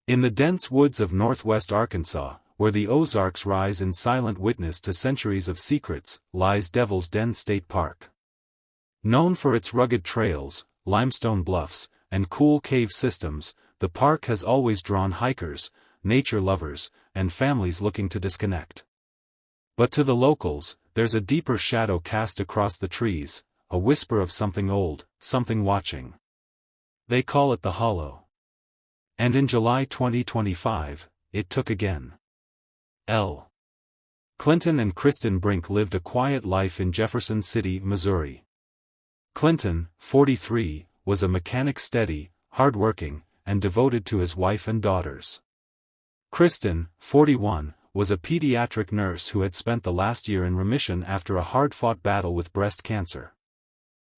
In the dense woods of northwest Arkansas, where the Ozarks rise in silent witness to centuries of secrets, lies Devil's Den State Park. Known for its rugged trails, limestone bluffs, and cool cave systems, the park has always drawn hikers, nature lovers, and families looking to disconnect. But to the locals, there's a deeper shadow cast across the trees, a whisper of something old, something watching. They call it the Hollow. And in July 2025, it took again. Clinton and Cristen Brink lived a quiet life in Jefferson City, Missouri. Clinton, 43, was a mechanic, steady, hard-working, and devoted to his wife and daughters. Cristen, 41, was a pediatric nurse who had spent the last year in remission after a hard-fought battle with breast cancer.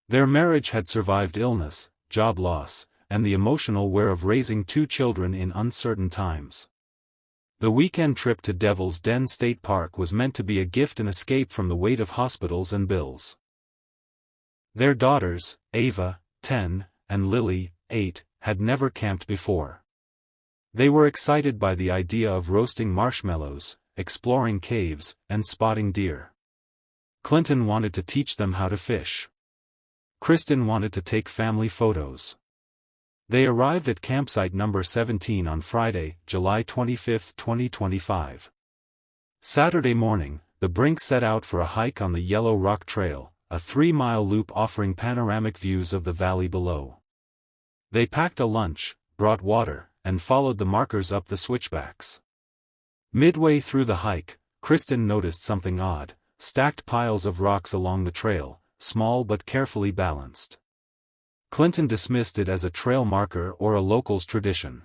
Their marriage had survived illness, job loss, and the emotional wear of raising two children in uncertain times. The weekend trip to Devil's Den State Park was meant to be a gift and escape from the weight of hospitals and bills. Their daughters, Ava, 10, and Lily, 8, had never camped before. They were excited by the idea of roasting marshmallows, exploring caves, and spotting deer. Clinton wanted to teach them how to fish. Cristen wanted to take family photos. They arrived at campsite number 17 on Friday, July 25, 2025. Saturday morning, the Brinks set out for a hike on the Yellow Rock Trail, a 3-mile loop offering panoramic views of the valley below. They packed a lunch, brought water, and followed the markers up the switchbacks. Midway through the hike, Cristen noticed something odd: stacked piles of rocks along the trail, small but carefully balanced. Clinton dismissed it as a trail marker or a local's tradition.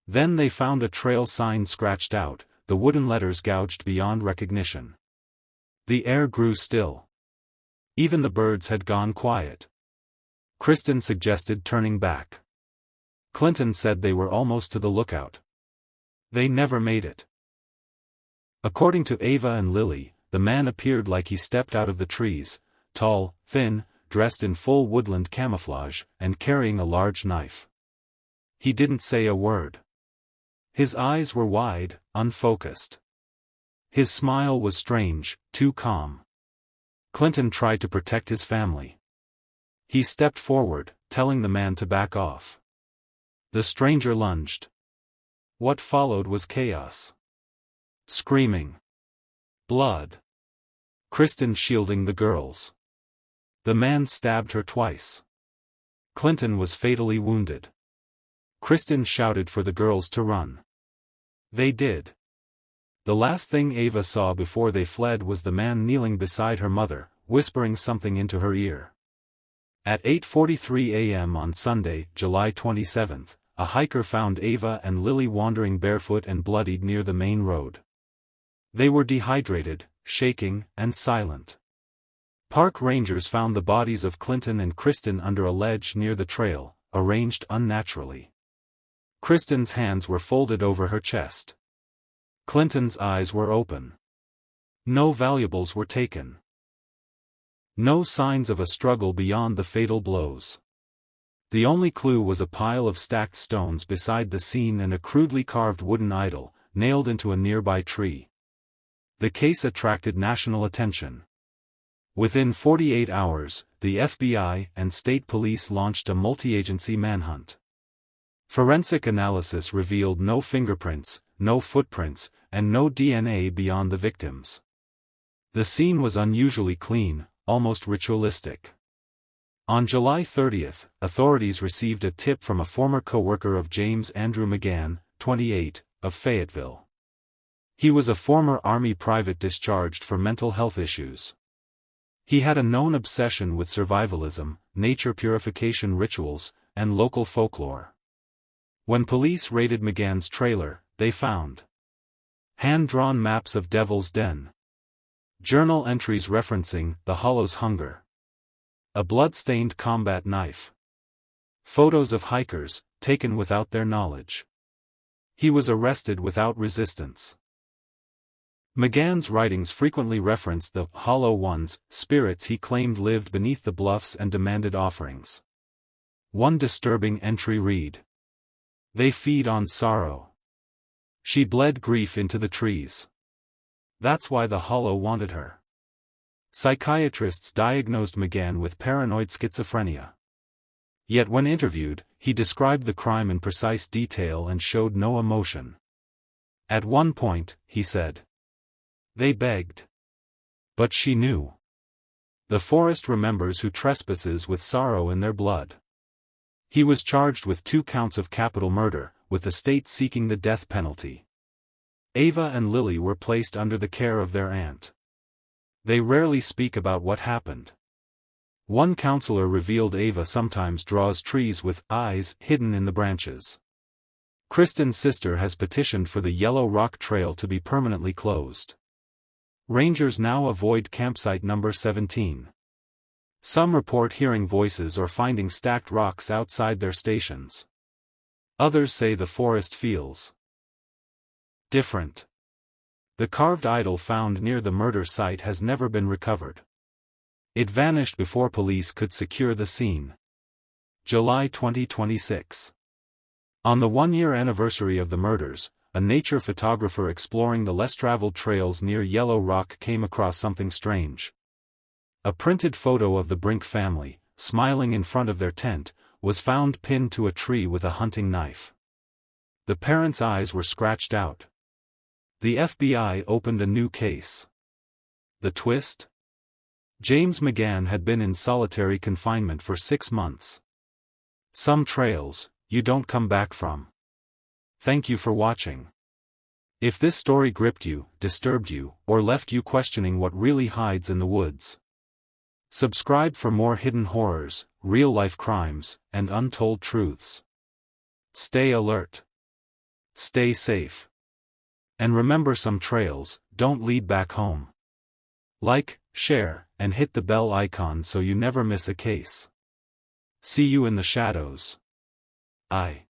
Then they found a trail sign scratched out, the wooden letters gouged beyond recognition. The air grew still. Even the birds had gone quiet. Cristen suggested turning back. Clinton said they were almost to the lookout. They never made it. According to Ava and Lily, the man appeared like he stepped out of the trees, tall, thin, dressed in full woodland camouflage, and carrying a large knife. He didn't say a word. His eyes were wide, unfocused. His smile was strange, too calm. Clinton tried to protect his family. He stepped forward, telling the man to back off. The stranger lunged. What followed was chaos. Screaming. Blood. Cristen shielding the girls. The man stabbed her twice. Clinton was fatally wounded. Cristen shouted for the girls to run. They did. The last thing Ava saw before they fled was the man kneeling beside her mother, whispering something into her ear. At 8:43 a.m. on Sunday, July 27, a hiker found Ava and Lily wandering barefoot and bloodied near the main road. They were dehydrated, shaking, and silent. Park rangers found the bodies of Clinton and Cristen under a ledge near the trail, arranged unnaturally. Kristen's hands were folded over her chest. Clinton's eyes were open. No valuables were taken. No signs of a struggle beyond the fatal blows. The only clue was a pile of stacked stones beside the scene and a crudely carved wooden idol, nailed into a nearby tree. The case attracted national attention. Within 48 hours, the FBI and state police launched a multi-agency manhunt. Forensic analysis revealed no fingerprints, no footprints, and no DNA beyond the victims. The scene was unusually clean, almost ritualistic. On July 30, authorities received a tip from a former co-worker of James Andrew McGann, 28, of Fayetteville. He was a former Army private discharged for mental health issues. He had a known obsession with survivalism, nature purification rituals, and local folklore. When police raided McGann's trailer, they found hand-drawn maps of Devil's Den, journal entries referencing the Hollow's hunger, a blood-stained combat knife, photos of hikers, taken without their knowledge. He was arrested without resistance. McGann's writings frequently referenced the Hollow Ones, spirits he claimed lived beneath the bluffs and demanded offerings. One disturbing entry read: They feed on sorrow. She bled grief into the trees. That's why the Hollow wanted her. Psychiatrists diagnosed McGann with paranoid schizophrenia. Yet when interviewed, he described the crime in precise detail and showed no emotion. At one point, he said, "They begged. But she knew. The forest remembers who trespasses with sorrow in their blood." He was charged with 2 counts of capital murder, with the state seeking the death penalty. Ava and Lily were placed under the care of their aunt. They rarely speak about what happened. One counselor revealed Ava sometimes draws trees with eyes hidden in the branches. Kristen's sister has petitioned for the Yellow Rock Trail to be permanently closed. Rangers now avoid campsite number 17. Some report hearing voices or finding stacked rocks outside their stations. Others say the forest feels different. The carved idol found near the murder site has never been recovered. It vanished before police could secure the scene. July 2026. On the 1-year anniversary of the murders, a nature photographer exploring the less-traveled trails near Yellow Rock came across something strange. A printed photo of the Brink family, smiling in front of their tent, was found pinned to a tree with a hunting knife. The parents' eyes were scratched out. The FBI opened a new case. The twist? James McGann had been in solitary confinement for 6 months. Some trails, you don't come back from. Thank you for watching. If this story gripped you, disturbed you, or left you questioning what really hides in the woods, subscribe for more hidden horrors, real-life crimes, and untold truths. Stay alert. Stay safe. And remember, some trails don't lead back home. Like, share, and hit the bell icon so you never miss a case. See you in the shadows. I